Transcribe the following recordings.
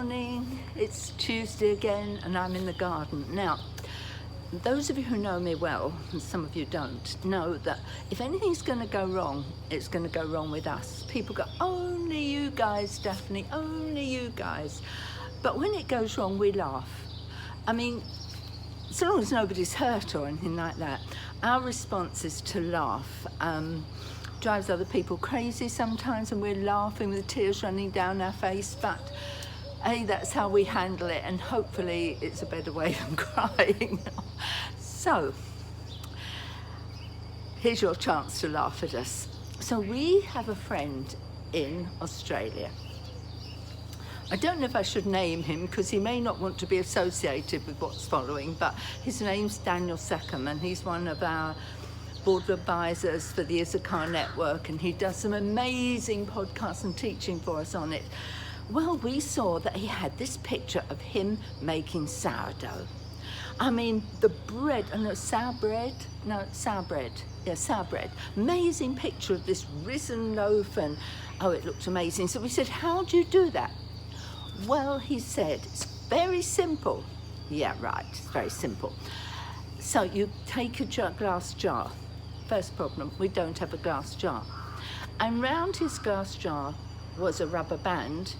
morning, it's Tuesday again and I'm in the garden. Now, those of you who know me well, and some of you don't, know that if anything's going to go wrong, it's going to go wrong with us. People go, only you guys, Daphne, only you guys. But when it goes wrong, we laugh. I mean, so long as nobody's hurt or anything like that, our response is to laugh. Drives other people crazy sometimes, and we're laughing with tears running down our face, but hey, that's how we handle it, and hopefully it's a better way than crying. So here's your chance to laugh at us. So we have a friend in Australia. I don't know if I should name him because he may not want to be associated with what's following, but his name's Daniel Seckham, and he's one of our board of advisors for the Issachar Network, and he does some amazing podcasts and teaching for us on it. Well, we saw that he had this picture of him making sourdough. I mean, the bread, I know, sour bread. Yeah, sour bread. Amazing picture of this risen loaf, and oh, it looked amazing. So we said, how do you do that? Well, he said, it's very simple. Yeah, right, it's very simple. So you take a glass jar. First problem, we don't have a glass jar. And round his glass jar was a rubber band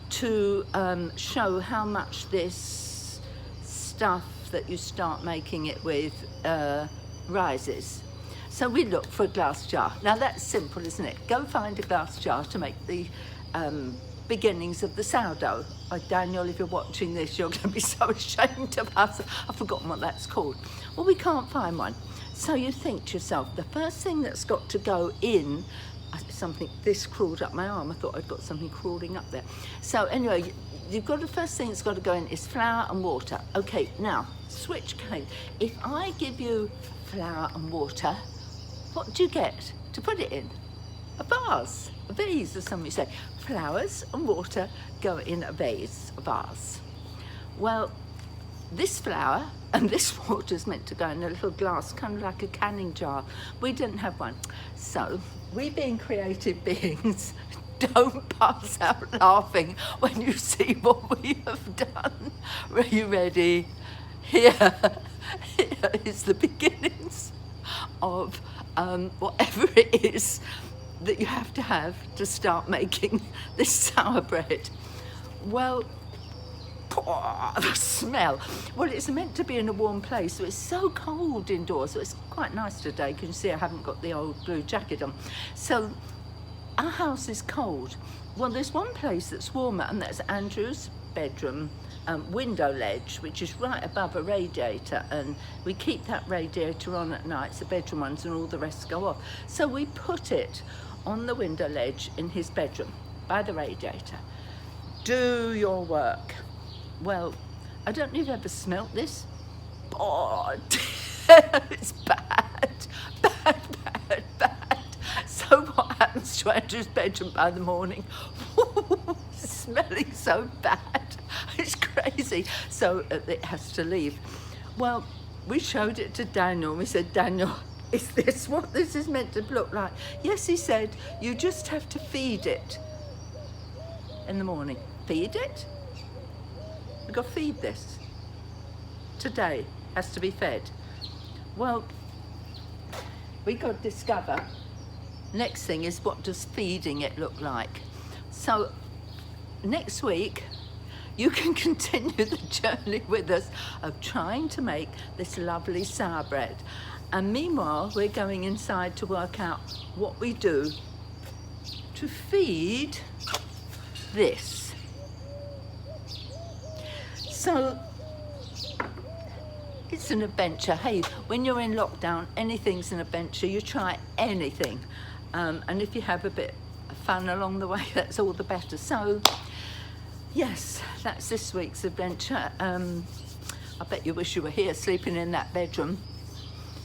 to show how much this stuff that you start making it with rises. So we looked for a glass jar. Now that's simple, isn't it? Go find a glass jar to make the beginnings of the sourdough. Oh, Daniel, if you're watching this, you're going to be so ashamed of us. I've forgotten what that's called. Well, we can't find one. So you think to yourself, the first thing that's got to go in, something, this crawled up my arm. I thought I'd got something crawling up there. So anyway, you've got the first thing that's got to go in is flour and water. Okay, now, switch came. If I give you flour and water, what do you get to put it in? A vase, a vase, as some would say. Flowers and water go in a vase, a vase. Well, this flour and this water is meant to go in a little glass, kind of like a canning jar. We didn't have one. So, we being creative beings, don't pass out laughing when you see what we have done. Are you ready? Here is the beginnings of whatever it is that you have to start making this sour bread. Well, the smell. Well, it's meant to be in a warm place, so it's so cold indoors. So it's quite nice today. Can you see I haven't got the old blue jacket on? So our house is cold. Well, there's one place that's warmer, and that's Andrew's bedroom window ledge, which is right above a radiator, and we keep that radiator on at night, the bedroom ones, and all the rest go off. So we put it on the window ledge in his bedroom by the radiator. Do your work. Well, I don't know if you've ever smelt this. Oh, it's bad. So what happens to Andrew's bedroom by the morning? Smelling so bad. It's crazy. So it has to leave. Well, we showed it to Daniel. We said, Daniel, is this what this is meant to look like? Yes, he said, you just have to feed it in the morning. Feed it? We've got to feed this. Today has to be fed. Well, we got to discover, next thing is, what does feeding it look like? So next week, you can continue the journey with us of trying to make this lovely sour bread. And meanwhile, we're going inside to work out what we do to feed this. So it's an adventure. Hey, when you're in lockdown, anything's an adventure. You try anything. And if you have a bit of fun along the way, that's all the better. So, yes, that's this week's adventure. I bet you wish you were here sleeping in that bedroom.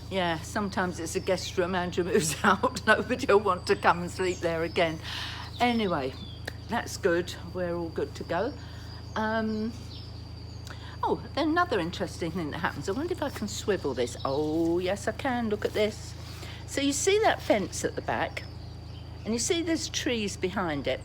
Yeah, sometimes it's a guest room. Andrew moves out. Nobody will want to come and sleep there again. Anyway, that's good. We're all good to go. Oh, then another interesting thing that happens. I wonder if I can swivel this. Oh, yes, I can. Look at this. So you see that fence at the back? And you see there's trees behind it?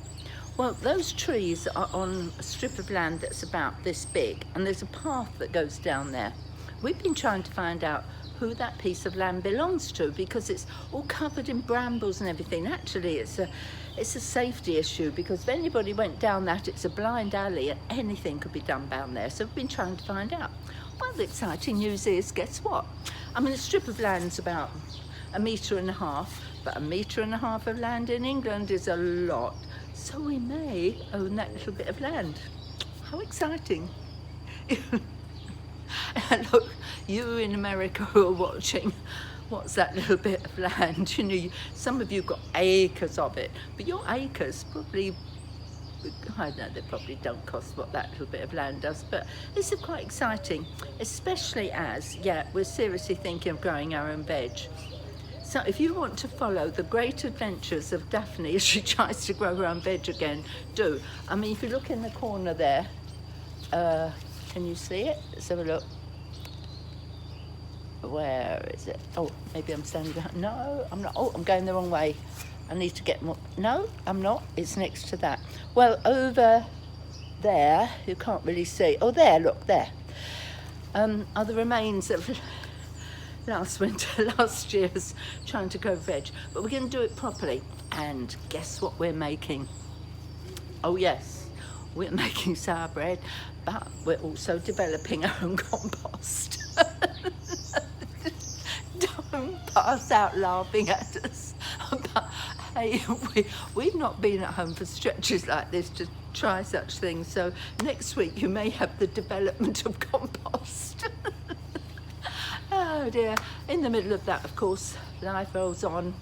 Well, those trees are on a strip of land that's about this big, and there's a path that goes down there. We've been trying to find out who that piece of land belongs to, because it's all covered in brambles and everything. Actually, it's a safety issue, because if anybody went down that, it's a blind alley and anything could be done down there. So we've been trying to find out. Well, the exciting news is, guess what? I mean, a strip of land's about 1.5 meters, but 1.5 meters of land in England is a lot. So we may own that little bit of land. How exciting. Look, you in America who are watching, what's that little bit of land? You know, some of you got acres of it, but your acres probably, I know they probably don't cost what that little bit of land does, but this is quite exciting, especially as, yeah, we're seriously thinking of growing our own veg. So if you want to follow the great adventures of Daphne as she tries to grow her own veg again, do. I mean, if you look in the corner there, can you see it? Let's have a look. Where is it? Oh, maybe I'm standing behind. No, I'm not. Oh, I'm going the wrong way. I need to get more. No, I'm not. It's next to that. Well, over there, you can't really see. Oh, there, look, there. Are the remains of last year's trying to grow veg. But we're going to do it properly. And guess what we're making? Oh, yes. We're making sour bread, but we're also developing our own compost. Don't pass out laughing at us. But hey, we've not been at home for stretches like this to try such things. So next week you may have the development of compost. Oh dear. In the middle of that, of course, life rolls on.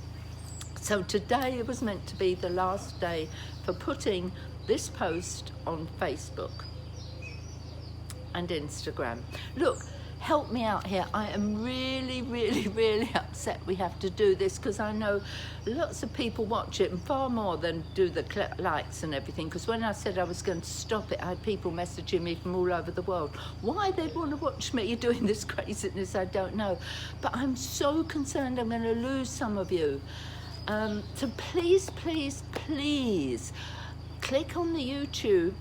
So today was meant to be the last day for putting this post on Facebook and Instagram. Look, help me out here. I am really, really, really upset we have to do this, because I know lots of people watch it, and far more than do the likes and everything, because when I said I was going to stop it, I had people messaging me from all over the world. Why they'd want to watch me doing this craziness, I don't know. But I'm so concerned I'm going to lose some of you. So please, please, please, click on the YouTube.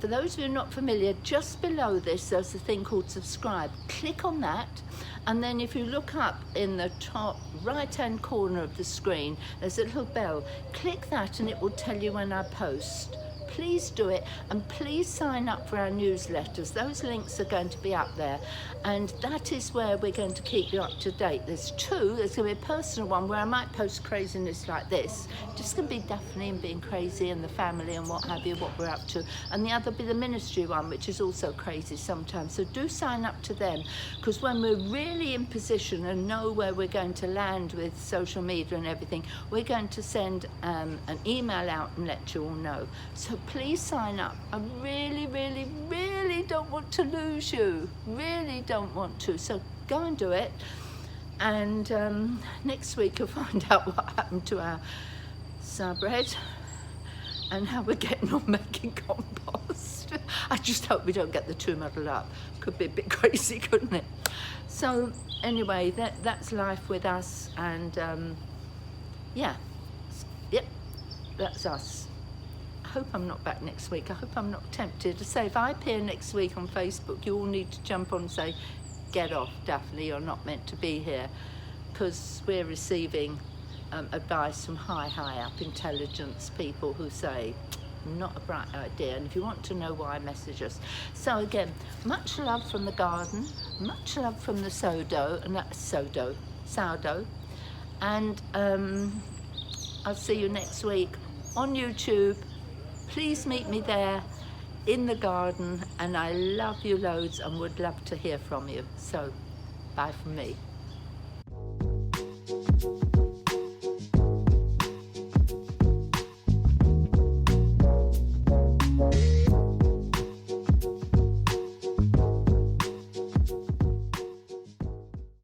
For those who are not familiar, just below this there's a thing called subscribe. Click on that, and then if you look up in the top right hand corner of the screen, there's a little bell. Click that and it will tell you when I post. Please do it, and please sign up for our newsletters. Those links are going to be up there, and that is where we're going to keep you up to date. There's two. There's going to be a personal one where I might post craziness like this, just going to be Daphne and being crazy and the family and what have you, what we're up to, and the other be the ministry one, which is also crazy sometimes. So do sign up to them, because when we're really in position and know where we're going to land with social media and everything, we're going to send an email out and let you all know. So please sign up. I really, really, really don't want to lose you. Really don't want to. So go and do it. And next week you'll find out what happened to our sour bread and how we're getting on making compost. I just hope we don't get the two muddled up. Could be a bit crazy, couldn't it? So anyway, that's life with us. And yeah, yep, that's us. I hope I'm not back next week. I hope I'm not tempted to say, if I appear next week on Facebook, you all need to jump on and say, get off, Daphne, you're not meant to be here, because we're receiving advice from high up intelligence people who say, not a bright idea. And if you want to know why, message us. So again, much love from the garden, much love from the sourdough, and I'll see you next week on YouTube. Please meet me there in the garden, and I love you loads and would love to hear from you. So bye from me.